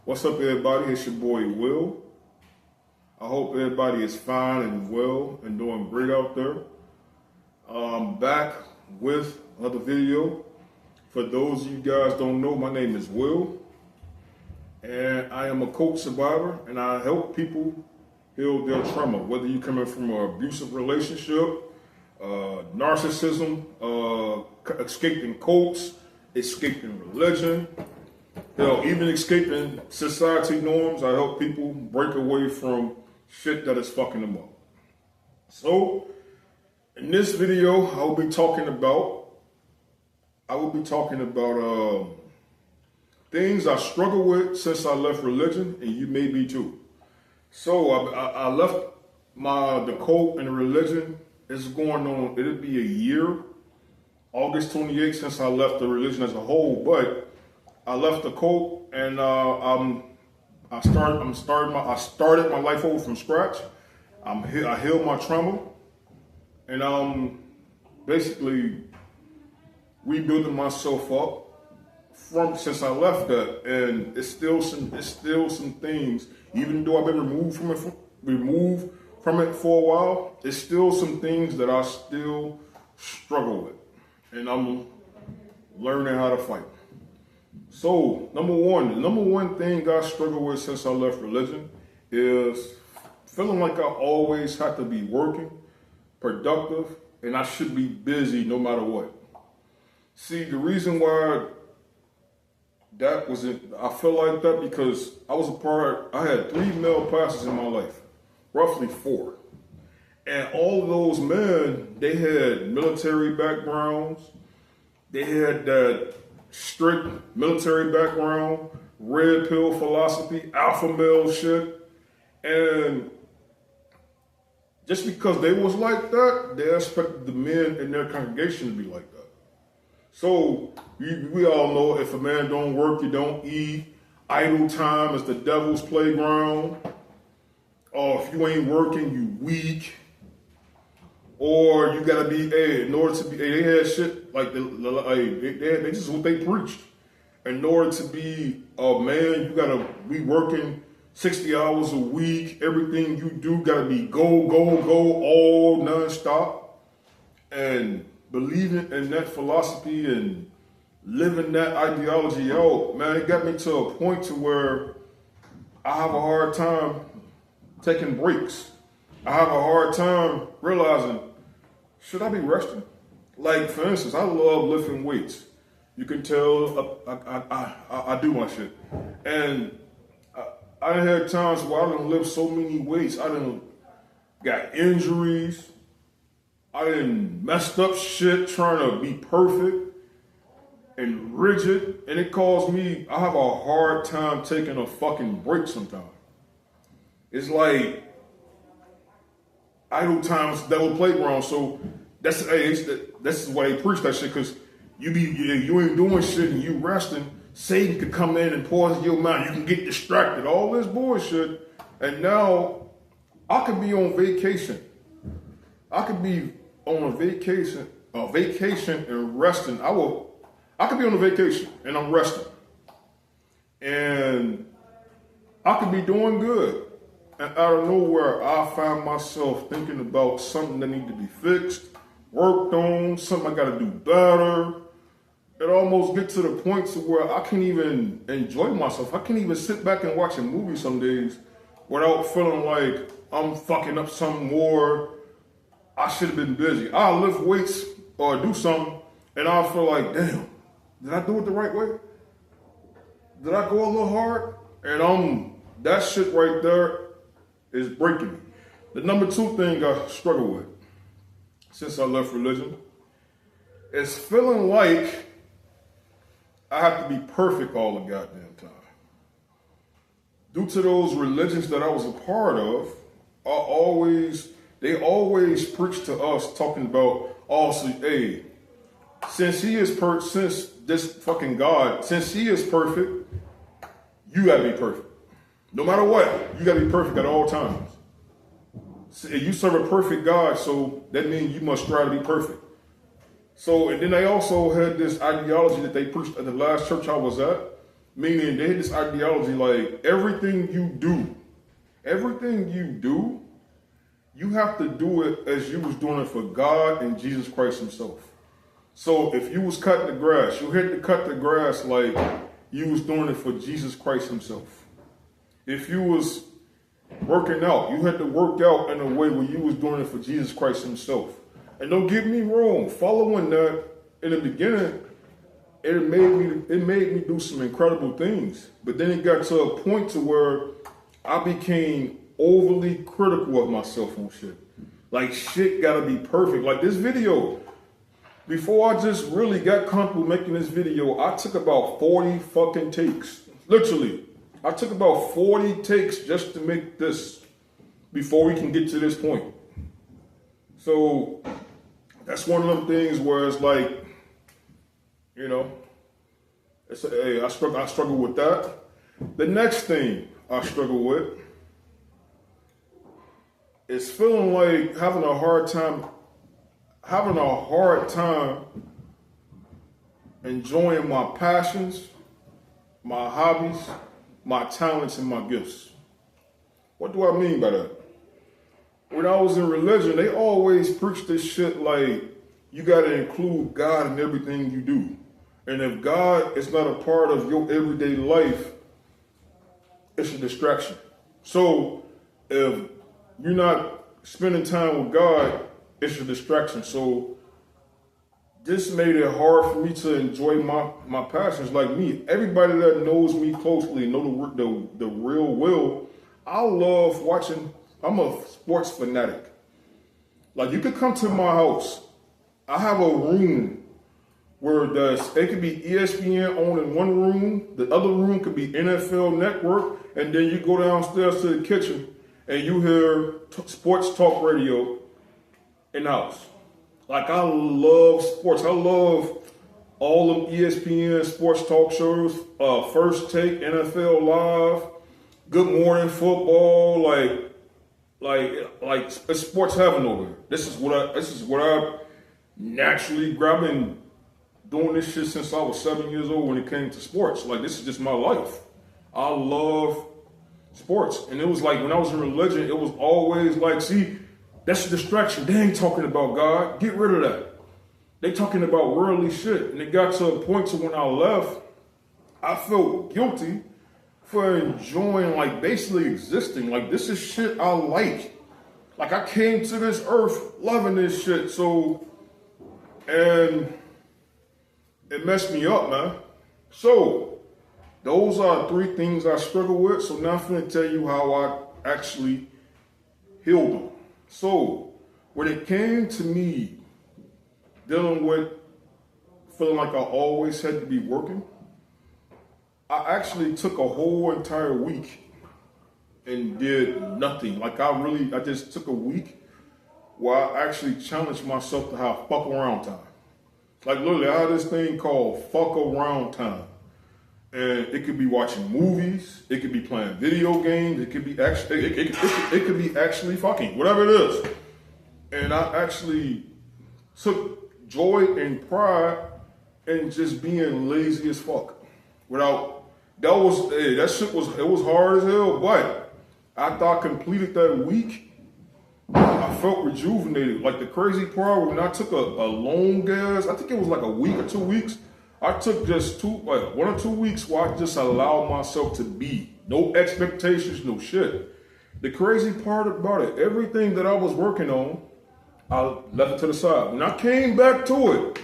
What's up, everybody? It's your boy, Will. I hope everybody is fine and well and doing great out there. I'm back with another video. For those of you guys don't know, my name is Will, and I am a coach survivor, and I help people heal their trauma, whether you're coming from an abusive relationship, narcissism, escaping cults, escaping religion, hell, even escaping society norms. I help people break away from shit that is fucking them up. So, in this video, I will be talking about things I struggle with since I left religion, and you may be too. So I left the cult and the religion. It's going on. It'll be a year, August 28th, since I left the religion as a whole. But I left the cult, and I started my life over from scratch. I healed my trauma, and I'm basically rebuilding myself up from since I left that. And it's still some things, even though I've been removed from it for a while, it's still some things that I still struggle with, and I'm learning how to fight. So, the number one thing I struggle with since I left religion is feeling like I always have to be working, productive, and I should be busy no matter what. See, the reason why I feel like that because I had 3 male pastors in my life, roughly 4. And all of those men, they had military backgrounds, they had that strict military background, red pill philosophy, alpha male shit. And just because they was like that, they expected the men in their congregation to be like that. So we all know if a man don't work, you don't eat. Idle time is the devil's playground. Or if you ain't working, you weak. Or you gotta be, in order to be, they had shit like they just what they preached. In order to be a man, you gotta be working 60 hours a week. Everything you do gotta be go, all nonstop. And believing in that philosophy and living that ideology out, man, it got me to a point to where I have a hard time taking breaks. I have a hard time realizing, should I be resting? Like, for instance, I love lifting weights. You can tell I do my shit. And I had times where I done lift so many weights. I done got injuries. I done messed up shit trying to be perfect and rigid. And it caused me, I have a hard time taking a fucking break sometimes. It's like, idle times, devil playground. So this is why they preach that shit, because you ain't doing shit and you resting. Satan could come in and poison your mind. You can get distracted. All this bullshit. And now I could be on vacation. I could be on a vacation and resting. I could be on a vacation and I'm resting. And I could be doing good. And out of nowhere, I find myself thinking about something that needs to be fixed, worked on, something I got to do better. It almost gets to the point to where I can't even enjoy myself. I can't even sit back and watch a movie some days without feeling like I'm fucking up something more. I should have been busy. I'll lift weights or do something, and I'll feel like, damn, did I do it the right way? Did I go a little hard? And that shit right there is breaking me. The number 2 thing I struggle with since I left religion is feeling like I have to be perfect all the goddamn time. Due to those religions that I was a part of, they always preach to us talking about, since this fucking God, since he is perfect, you gotta be perfect. No matter what, you gotta be perfect at all times. You serve a perfect God, so that means you must strive to be perfect. So, and then they also had this ideology that they preached at the last church I was at, Meaning they had this ideology like everything you do, you have to do it as you was doing it for God and Jesus Christ himself. So if you was cutting the grass, you had to cut the grass like you was doing it for Jesus Christ himself. If you was working out, you had to work out in a way where you was doing it for Jesus Christ himself. And don't get me wrong, following that in the beginning, it made me do some incredible things. But then it got to a point to where I became overly critical of myself on shit. Like shit gotta be perfect. Like this video, before I just really got comfortable making this video, I took about 40 fucking takes. Literally. I took about 40 takes just to make this before we can get to this point. So that's one of them things where it's like, you know, hey, I struggle with that. The next thing I struggle with is feeling like having a hard time enjoying my passions, my hobbies, my talents, and my gifts. What do I mean by that? When I was in religion, they always preach this shit like you gotta include God in everything you do. And if God is not a part of your everyday life, it's a distraction. So if you're not spending time with God, it's a distraction. So this made it hard for me to enjoy my passions. Like me, everybody that knows me closely, know the real Will, I love watching. I'm a sports fanatic. Like you could come to my house. I have a room where it could be ESPN on in one room, the other room could be NFL Network, and then you go downstairs to the kitchen and you hear sports talk radio in the house. Like I love sports. I love all of ESPN sports talk shows, First Take, NFL Live, Good Morning Football, like it's sports heaven over here. This is what I naturally grabbed in. Doing this shit since I was 7 years old when it came to sports. Like, this is just my life. I love sports. And it was like, when I was in religion, it was always like, see, that's a distraction. They ain't talking about God. Get rid of that. They talking about worldly shit. And it got to a point to when I left, I felt guilty for enjoying, like, basically existing. Like, this is shit I like. Like, I came to this earth loving this shit. So, and it messed me up, man. So, those are 3 things I struggle with. So now I'm going to tell you how I actually healed them. So, when it came to me dealing with feeling like I always had to be working, I actually took a whole entire week and did nothing. Like I just took a week where I actually challenged myself to have fuck around time. Like literally, I have this thing called fuck around time. And it could be watching movies, it could be playing video games, it could be actually fucking, whatever it is. And I actually took joy and pride in just being lazy as fuck. That shit was hard as hell, but after I completed that week, I felt rejuvenated. Like the crazy part, when I took a long gas, I think it was like a week or 2 weeks. I took just 1 or 2 weeks where I just allowed myself to be. No expectations, no shit. The crazy part about it, everything that I was working on, I left it to the side. When I came back to it,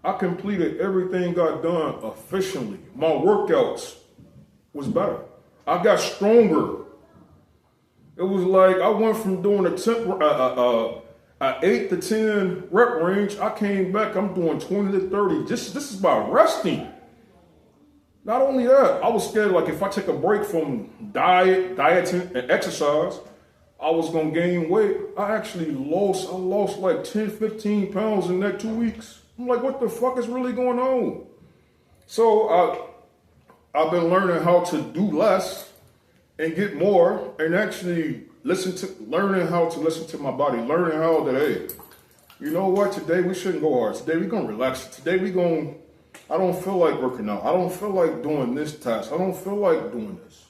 I completed everything got done efficiently. My workouts was better. I got stronger. It was like I went from doing a 8 to 10 rep range. I came back, I'm doing 20 to 30. This is about resting. Not only that, I was scared like if I take a break from dieting and exercise, I was gonna gain weight. I lost like 10, 15 pounds in that 2 weeks. I'm like, what the fuck is really going on? So I've been learning how to do less and get more, and actually learning how to listen to my body, learning how that, hey, you know what, today we shouldn't go hard. Today we're gonna relax. Today we're gonna I don't feel like working out. I don't feel like doing this task. I don't feel like doing this.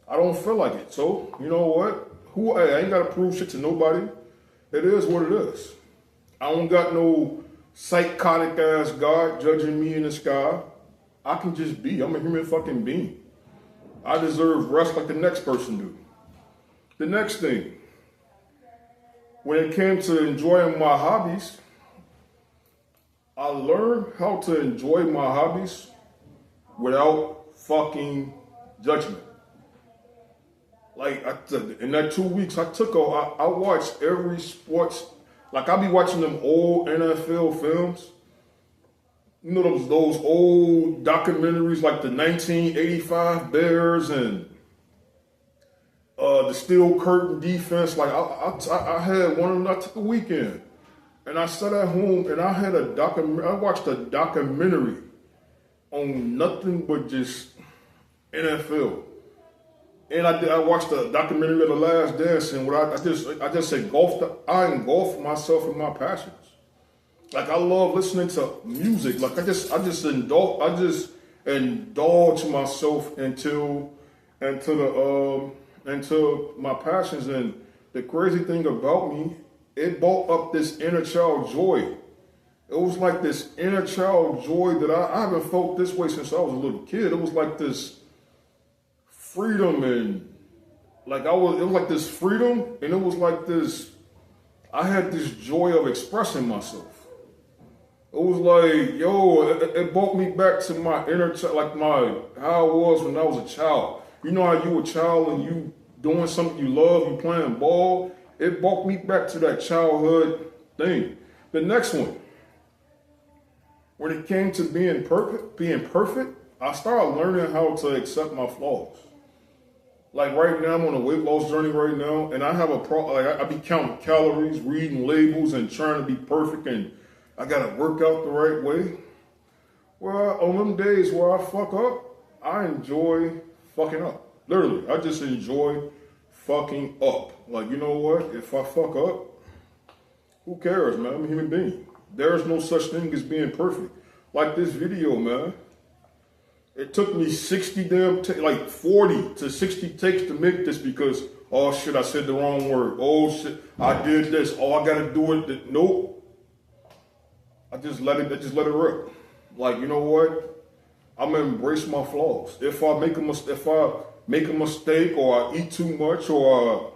I don't feel like it. So, you know what? I ain't got to prove shit to nobody. It is what it is. I don't got no psychotic ass God judging me in the sky. I can just be. I'm a human fucking being. I deserve rest like the next person do. The next thing, when it came to enjoying my hobbies, I learned how to enjoy my hobbies without fucking judgment. Like, in that 2 weeks, I watched every sports. Like, I be watching them old NFL films. You know, those old documentaries like the 1985 Bears and the Steel Curtain defense. Like, I had one of them. I took a weekend. And I sat at home and I watched a documentary on nothing but just NFL. And I watched a documentary of The Last Dance, and I just engulfed myself in my passions. Like, I love listening to music. Like, I just indulge myself into my passions. And the crazy thing about me, it brought up this inner child joy. It was like this inner child joy that I haven't felt this way since I was a little kid. It was like this freedom, and it was like this freedom, and it was like this, I had this joy of expressing myself. It was like, it brought me back to my inner child, how I was when I was a child. You know how you were a child and you doing something you love, you playing ball. It brought me back to that childhood thing. The next one, when it came to being perfect, I started learning how to accept my flaws. Like, right now, I'm on a weight loss journey right now, and I have I be counting calories, reading labels, and trying to be perfect, and I gotta work out the right way. Well, on them days where I fuck up, I enjoy fucking up. Literally, I just enjoy fucking up. Like, you know what? If I fuck up, who cares, man? I'm a human being. There's no such thing as being perfect. Like this video, man. It took me 40 to 60 takes to make this because, oh shit, I said the wrong word. Oh shit, I did this. Oh, I gotta do it. Nope. I just let it rip. Like, you know what? I'm gonna embrace my flaws. If I make a mistake, or I eat too much, or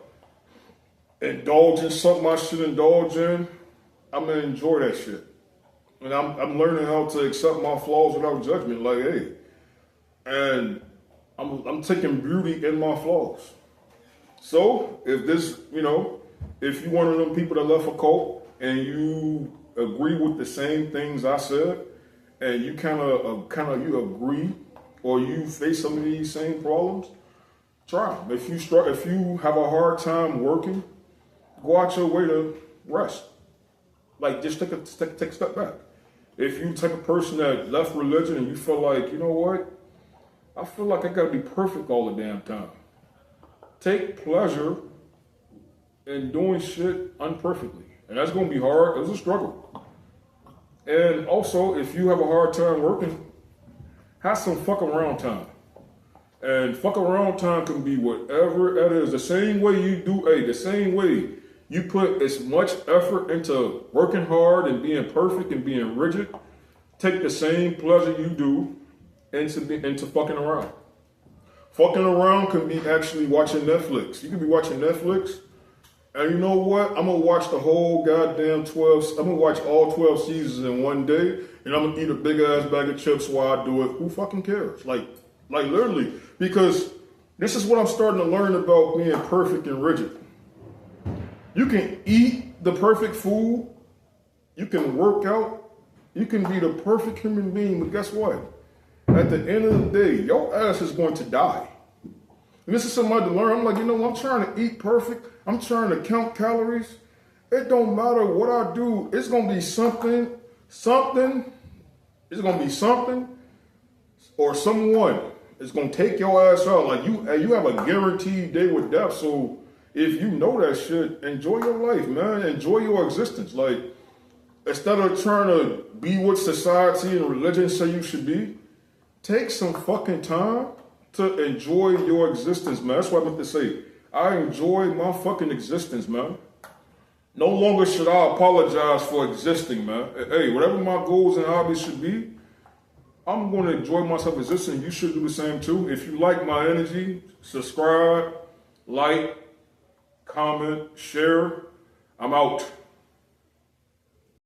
I indulge in something I should indulge in, I'm gonna enjoy that shit. And I'm learning how to accept my flaws without judgment. Like, hey. And I'm taking beauty in my flaws. So if if you one of them people that left a cult and you agree with the same things I said, and you kind of you agree, or you face some of these same problems, try them. If you have a hard time working, go out your way to rest. Like, just take a step back. If you take a person that left religion and you feel like, you know what? I feel like I gotta be perfect all the damn time. Take pleasure in doing shit imperfectly. And that's gonna be hard. It's a struggle. And also, if you have a hard time working, have some fuck around time. And fuck around time can be whatever it is. The same way you put as much effort into working hard and being perfect and being rigid, take the same pleasure you do into fucking around. Fucking around can be actually watching Netflix. You can be watching Netflix, and you know what? I'm gonna watch the whole goddamn 12. I'm gonna watch all 12 seasons in one day, and I'm gonna eat a big ass bag of chips while I do it. Who fucking cares? Like literally, because this is what I'm starting to learn about being perfect and rigid. You can eat the perfect food, you can work out, you can be the perfect human being, but guess what? At the end of the day, your ass is going to die. And this is somebody to learn. I'm like, I'm trying to eat perfect. I'm trying to count calories. It don't matter what I do. It's going to be something. It's going to be something or someone is going to take your ass out. Like, you have a guaranteed day with death. So if you know that shit, enjoy your life, man. Enjoy your existence. Like, Instead of trying to be what society and religion say you should be, take some fucking time to enjoy your existence, man. That's what I meant to say. I enjoy my fucking existence, man. No longer should I apologize for existing, man. Hey, whatever my goals and hobbies should be, I'm going to enjoy myself existing. You should do the same too. If you like my energy, subscribe, like, comment, share. I'm out.